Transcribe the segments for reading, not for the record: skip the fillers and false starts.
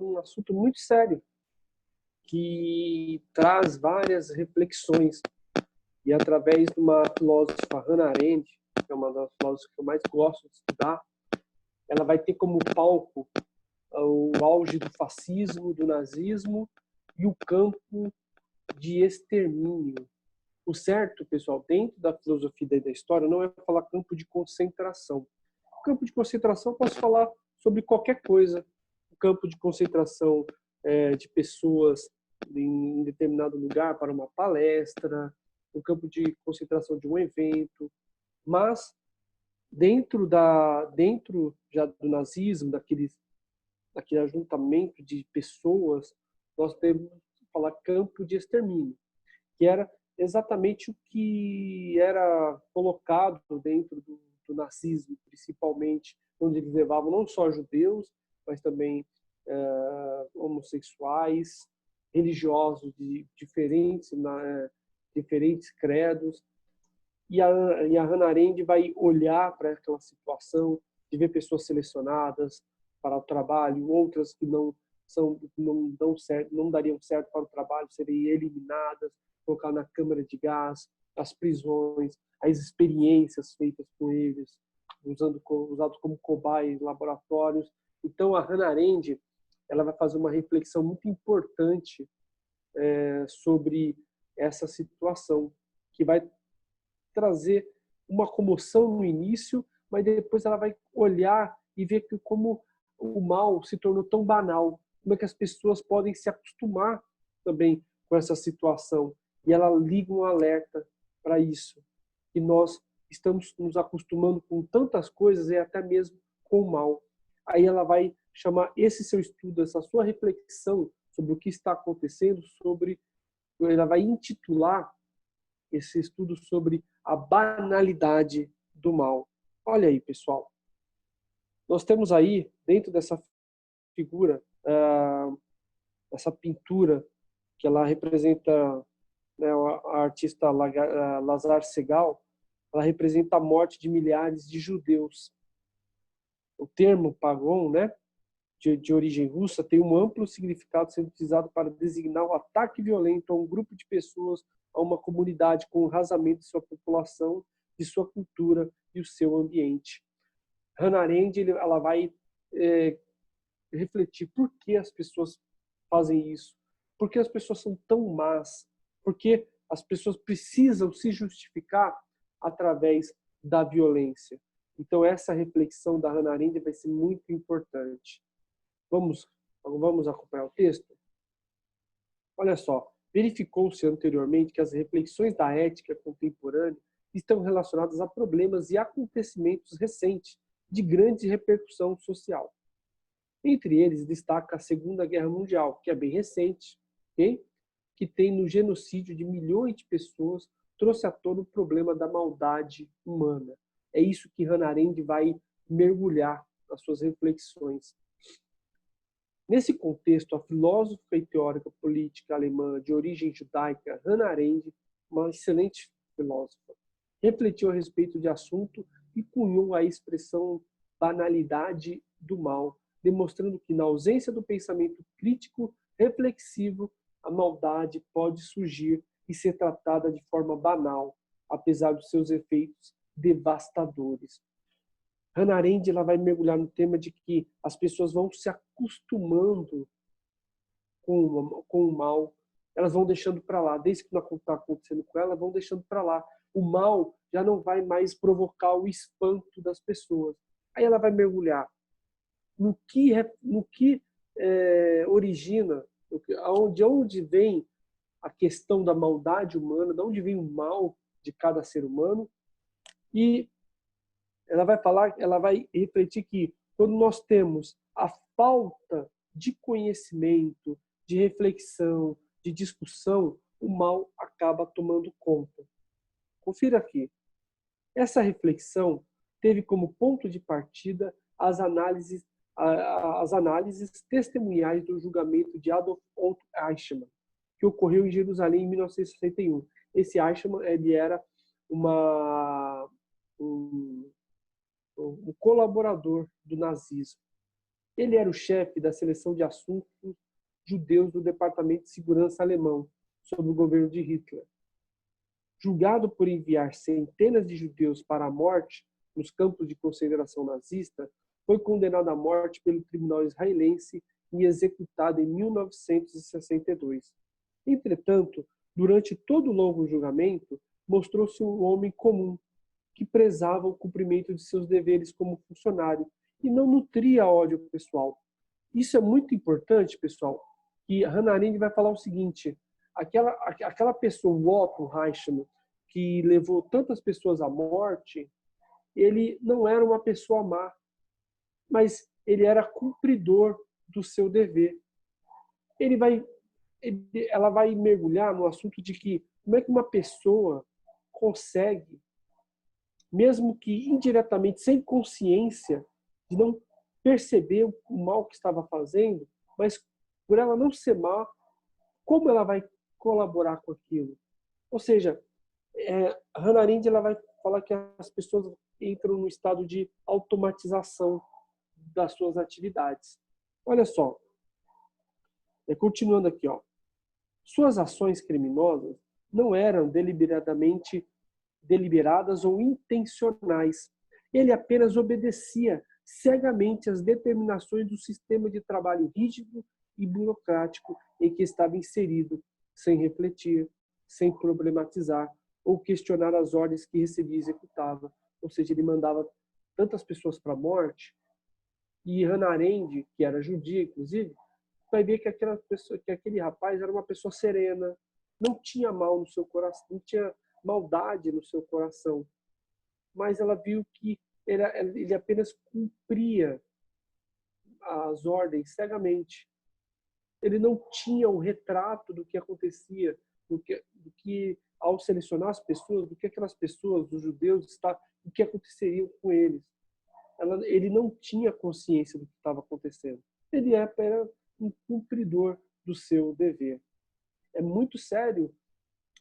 um assunto muito sério, que traz várias reflexões. E através de uma filósofa, Hannah Arendt, que é uma das filósofas que eu mais gosto de estudar, ela vai ter como palco o auge do fascismo, do nazismo e o campo de extermínio. O certo, pessoal, dentro da filosofia e da história, não é falar campo de concentração. O campo de concentração, eu posso falar sobre qualquer coisa. O campo de concentração de pessoas em determinado lugar para uma palestra, o campo de concentração de um evento, mas dentro já do nazismo, daquele ajuntamento de pessoas, nós temos que falar campo de extermínio, que era exatamente o que era colocado dentro do nazismo, principalmente, onde eles levavam não só judeus, mas também homossexuais, religiosos de diferentes credos. E a Hannah Arendt vai olhar para aquela situação de ver pessoas selecionadas para o trabalho, outras que não dariam certo para o trabalho, seriam eliminadas, colocar na câmara de gás, as prisões, as experiências feitas com eles, usados como cobaias em laboratórios. Então, a Hannah Arendt ela vai fazer uma reflexão muito importante sobre essa situação, que vai trazer uma comoção no início, mas depois ela vai olhar e ver que como o mal se tornou tão banal, como é que as pessoas podem se acostumar também com essa situação. E ela liga um alerta para isso, que nós estamos nos acostumando com tantas coisas e até mesmo com o mal. Aí ela vai chamar esse seu estudo, essa sua reflexão sobre o que está acontecendo, ela vai intitular esse estudo sobre a banalidade do mal. Olha aí, pessoal. Nós temos aí, dentro dessa figura, essa pintura, que ela representa, né, a artista Lazar Segal, ela representa a morte de milhares de judeus. O termo pagão, né, de origem russa, tem um amplo significado sendo utilizado para designar o ataque violento a um grupo de pessoas, a uma comunidade com o rasamento de sua população, de sua cultura e o seu ambiente. Hannah Arendt ela vai refletir por que as pessoas fazem isso, por que as pessoas são tão más, por que as pessoas precisam se justificar através da violência. Então, essa reflexão da Hannah Arendt vai ser muito importante. Vamos acompanhar o texto? Olha só, verificou-se anteriormente que as reflexões da ética contemporânea estão relacionadas a problemas e acontecimentos recentes de grande repercussão social. Entre eles, destaca a Segunda Guerra Mundial, que é bem recente, okay? Que tem no genocídio de milhões de pessoas, trouxe à tona o problema da maldade humana. É isso que Hannah Arendt vai mergulhar nas suas reflexões. Nesse contexto, a filósofa e teórica política alemã de origem judaica, Hannah Arendt, uma excelente filósofa, refletiu a respeito de assunto e cunhou a expressão banalidade do mal, demonstrando que, na ausência do pensamento crítico reflexivo, a maldade pode surgir e ser tratada de forma banal, apesar dos seus efeitos devastadores. Hannah Arendt ela vai mergulhar no tema de que as pessoas vão se acostumando com o mal, elas vão deixando para lá, desde que não está acontecendo com ela, vão deixando para lá. O mal já não vai mais provocar o espanto das pessoas. Aí ela vai mergulhar no que origina, de onde vem a questão da maldade humana, de onde vem o mal de cada ser humano. E ela vai refletir que quando nós temos a falta de conhecimento, de reflexão, de discussão, o mal acaba tomando conta. Confira aqui. Essa reflexão teve como ponto de partida as análises testemunhais do julgamento de Adolf Otto Eichmann, que ocorreu em Jerusalém em 1961. Esse Eichmann ele era um colaborador do nazismo. Ele era o chefe da seleção de assuntos judeus do Departamento de Segurança alemão, sob o governo de Hitler. Julgado por enviar centenas de judeus para a morte nos campos de concentração nazista, foi condenado à morte pelo tribunal israelense e executado em 1962. Entretanto, durante todo o longo julgamento, mostrou-se um homem comum, que prezava o cumprimento de seus deveres como funcionário e não nutria ódio pessoal. Isso é muito importante, pessoal, que Hannah Arendt vai falar o seguinte: aquela pessoa, o Otto Reichmann, que levou tantas pessoas à morte, ele não era uma pessoa má, mas ele era cumpridor do seu dever. Ela vai mergulhar no assunto de que como é que uma pessoa consegue, mesmo que indiretamente, sem consciência, de não perceber o mal que estava fazendo, mas por ela não ser má, como ela vai colaborar com aquilo? Ou seja, Hannah Arendt ela vai falar que as pessoas entram no estado de automatização das suas atividades. Olha só, continuando aqui, ó. Suas ações criminosas não eram deliberadas ou intencionais. Ele apenas obedecia cegamente às determinações do sistema de trabalho rígido e burocrático em que estava inserido, sem refletir, sem problematizar ou questionar as ordens que recebia e executava. Ou seja, ele mandava tantas pessoas para a morte. E Hannah Arendt, que era judia, inclusive, vai ver que aquele rapaz era uma pessoa serena, não tinha mal no seu coração, não tinha maldade no seu coração, mas ela viu que ele apenas cumpria as ordens cegamente. Ele não tinha um retrato do que acontecia, do que ao selecionar as pessoas, do que aquelas pessoas, os judeus, o que aconteceria com eles. Ele não tinha consciência do que estava acontecendo. Ele era um cumpridor do seu dever. É muito sério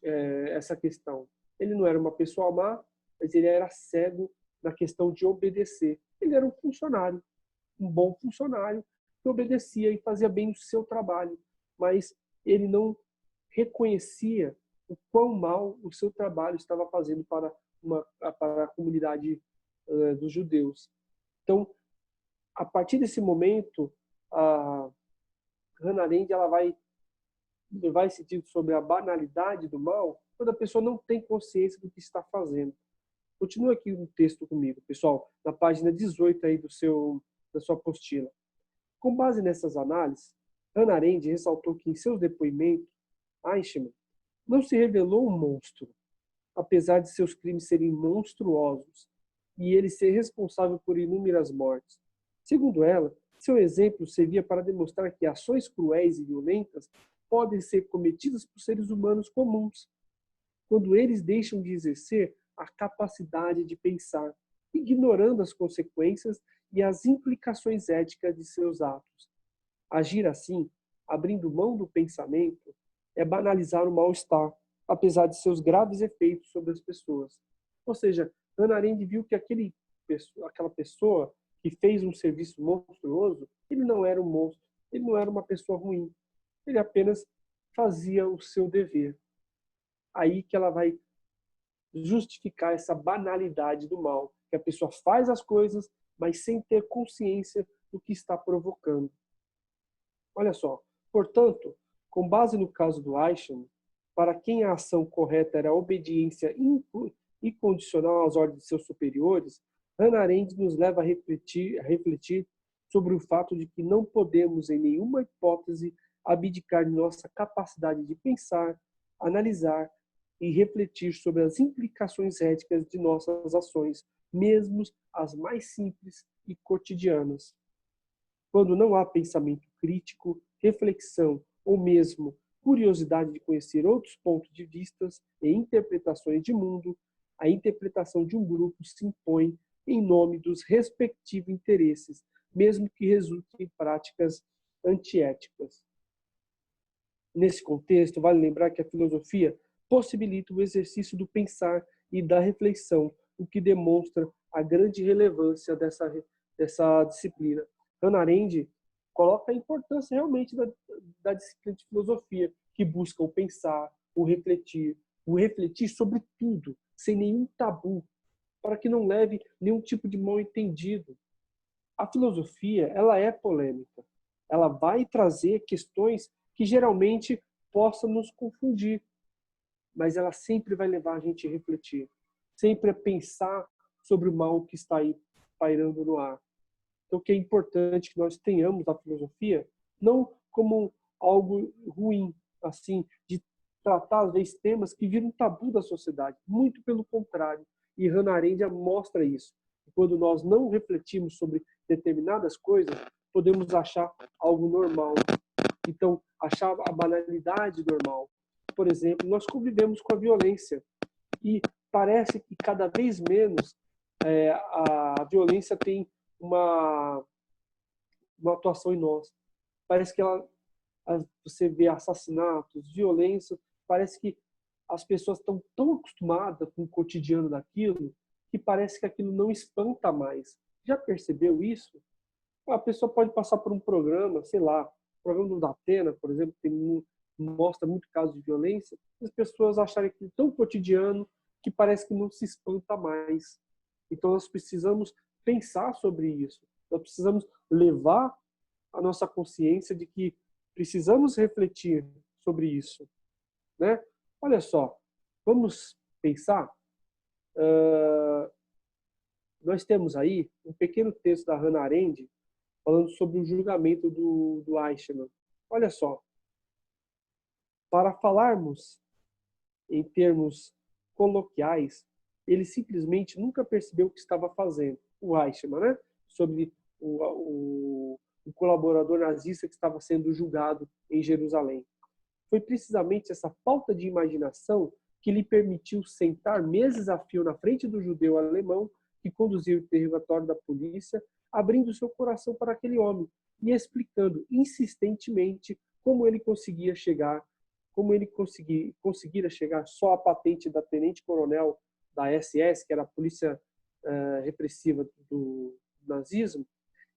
essa questão. Ele não era uma pessoa má, mas ele era cego na questão de obedecer. Ele era um funcionário, um bom funcionário, que obedecia e fazia bem o seu trabalho, mas ele não reconhecia o quão mal o seu trabalho estava fazendo para a comunidade dos judeus. Então, a partir desse momento, a Hannah Arendt ela vai levar esse título sobre a banalidade do mal quando a pessoa não tem consciência do que está fazendo. Continua aqui um texto comigo, pessoal, na página 18 aí da sua apostila. Com base nessas análises, Hannah Arendt ressaltou que em seus depoimentos, Eichmann não se revelou um monstro, apesar de seus crimes serem monstruosos e ele ser responsável por inúmeras mortes. Segundo ela, seu exemplo servia para demonstrar que ações cruéis e violentas podem ser cometidas por seres humanos comuns, quando eles deixam de exercer a capacidade de pensar, ignorando as consequências e as implicações éticas de seus atos. Agir assim, abrindo mão do pensamento, é banalizar o mal-estar, apesar de seus graves efeitos sobre as pessoas. Ou seja, Hannah Arendt viu que aquela pessoa que fez um serviço monstruoso, ele não era um monstro, ele não era uma pessoa ruim, ele apenas fazia o seu dever. Aí que ela vai justificar essa banalidade do mal, que a pessoa faz as coisas, mas sem ter consciência do que está provocando. Olha só, portanto, com base no caso do Eichmann, para quem a ação correta era a obediência incondicional às ordens de seus superiores, Hannah Arendt nos leva a refletir sobre o fato de que não podemos, em nenhuma hipótese, abdicar de nossa capacidade de pensar, analisar e refletir sobre as implicações éticas de nossas ações, mesmo as mais simples e cotidianas. Quando não há pensamento crítico, reflexão ou mesmo curiosidade de conhecer outros pontos de vista e interpretações de mundo, a interpretação de um grupo se impõe em nome dos respectivos interesses, mesmo que resulte em práticas antiéticas. Nesse contexto, vale lembrar que a filosofia possibilita o exercício do pensar e da reflexão, o que demonstra a grande relevância dessa disciplina. Hannah Arendt coloca a importância realmente da disciplina de filosofia, que busca o pensar, o refletir sobre tudo, sem nenhum tabu, para que não leve nenhum tipo de mal-entendido. A filosofia, ela é polêmica. Ela vai trazer questões que geralmente possam nos confundir, mas ela sempre vai levar a gente a refletir, sempre a pensar sobre o mal que está aí pairando no ar. Então, que é importante que nós tenhamos a filosofia não como algo ruim, assim, de tratar, às vezes, temas que viram tabu da sociedade. Muito pelo contrário. E Hannah Arendt mostra isso. Quando nós não refletimos sobre determinadas coisas, podemos achar algo normal. Então, achar a banalidade normal. Por exemplo, nós convivemos com a violência e parece que cada vez menos a violência tem uma atuação em nós. Parece que você vê assassinatos, violência, parece que as pessoas estão tão acostumadas com o cotidiano daquilo que parece que aquilo não espanta mais. Já percebeu isso? A pessoa pode passar por um programa, sei lá, programa do Datena, por exemplo, que mostra muito caso de violência, as pessoas acharem aquilo tão cotidiano que parece que não se espanta mais. Então nós precisamos pensar sobre isso. Nós precisamos levar a nossa consciência de que precisamos refletir sobre isso, né? Olha só, vamos pensar. Nós temos aí um pequeno texto da Hannah Arendt falando sobre o julgamento do Eichmann. Olha só, para falarmos em termos coloquiais, ele simplesmente nunca percebeu o que estava fazendo. O Eichmann, né? Sobre o colaborador nazista que estava sendo julgado em Jerusalém. Foi precisamente essa falta de imaginação que lhe permitiu sentar meses a fio na frente do judeu alemão que conduziu o interrogatório da polícia, abrindo seu coração para aquele homem e explicando insistentemente como ele conseguia chegar, como ele conseguira chegar só à patente da tenente-coronel da SS, que era a polícia repressiva do nazismo,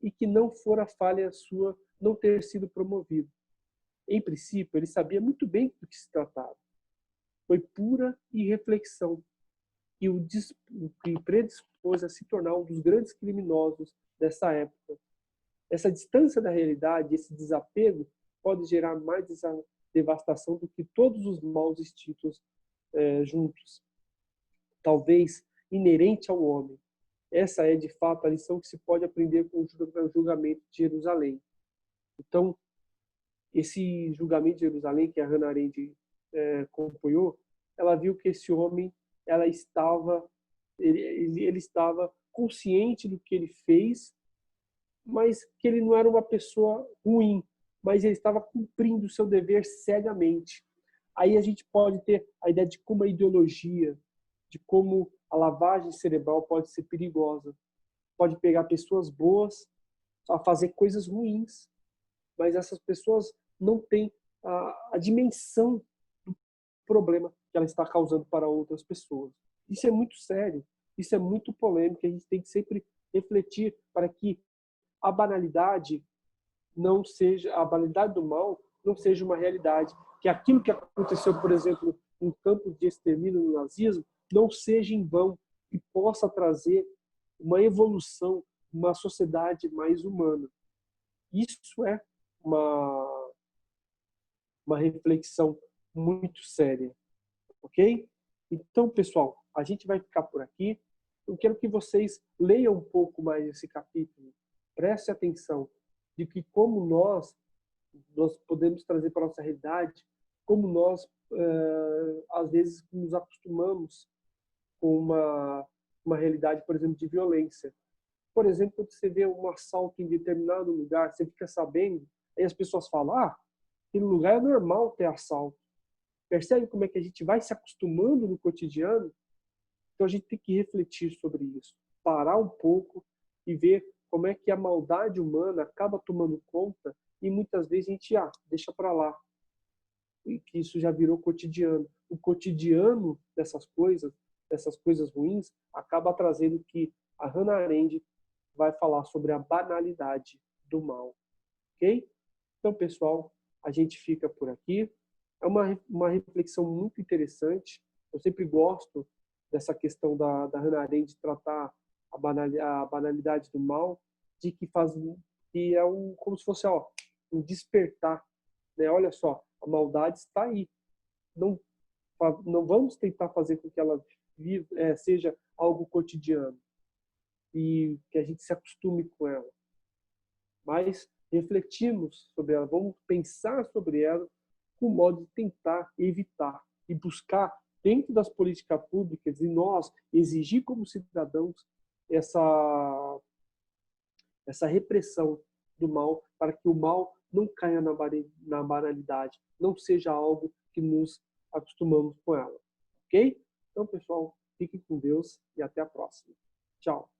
e que não fora falha sua não ter sido promovido. Em princípio, ele sabia muito bem do que se tratava. Foi pura irreflexão que o que predispôs a se tornar um dos grandes criminosos dessa época. Essa distância da realidade, esse desapego, pode gerar mais devastação do que todos os maus instintos juntos. Talvez inerente ao homem. Essa é, de fato, a lição que se pode aprender com o julgamento de Jerusalém. Então, esse julgamento de Jerusalém, que a Hannah Arendt acompanhou, ela viu que esse homem ele estava consciente do que ele fez, mas que ele não era uma pessoa ruim, mas ele estava cumprindo o seu dever cegamente. Aí a gente pode ter a ideia de como a ideologia, de como a lavagem cerebral pode ser perigosa. Pode pegar pessoas boas a fazer coisas ruins, mas essas pessoas não têm a dimensão do problema que ela está causando para outras pessoas. Isso é muito sério, isso é muito polêmico, a gente tem que sempre refletir para que a banalidade do mal não seja uma realidade, que aquilo que aconteceu, por exemplo, em campos de extermínio no nazismo, não seja em vão e possa trazer uma evolução, uma sociedade mais humana. Isso é uma reflexão muito séria, ok? Então, pessoal, a gente vai ficar por aqui. Eu quero que vocês leiam um pouco mais esse capítulo. Preste atenção de que como nós podemos trazer para a nossa realidade, como nós, às vezes, nos acostumamos com uma realidade, por exemplo, de violência. Por exemplo, quando você vê um assalto em determinado lugar, você fica sabendo, aí as pessoas falam, aquele lugar é normal ter assalto. Percebe como é que a gente vai se acostumando no cotidiano? Então a gente tem que refletir sobre isso, parar um pouco e ver como é que a maldade humana acaba tomando conta e muitas vezes a gente deixa para lá. E que isso já virou cotidiano. O cotidiano dessas coisas ruins, acaba trazendo que a Hannah Arendt vai falar sobre a banalidade. do mal. Ok? Então, pessoal, a gente fica por aqui. É uma reflexão muito interessante. Eu sempre gosto dessa questão da Hannah Arendt tratar a banalidade do mal, de que é como se fosse um despertar. Né? Olha só, a maldade está aí. Não, não vamos tentar fazer com que ela seja algo cotidiano e que a gente se acostume com ela. Mas refletimos sobre ela, vamos pensar sobre ela com o modo de tentar evitar e buscar dentro das políticas públicas e nós exigir como cidadãos essa repressão do mal para que o mal não caia na banalidade, não seja algo que nos acostumamos com ela. Ok? Então, pessoal, fiquem com Deus e até a próxima. Tchau.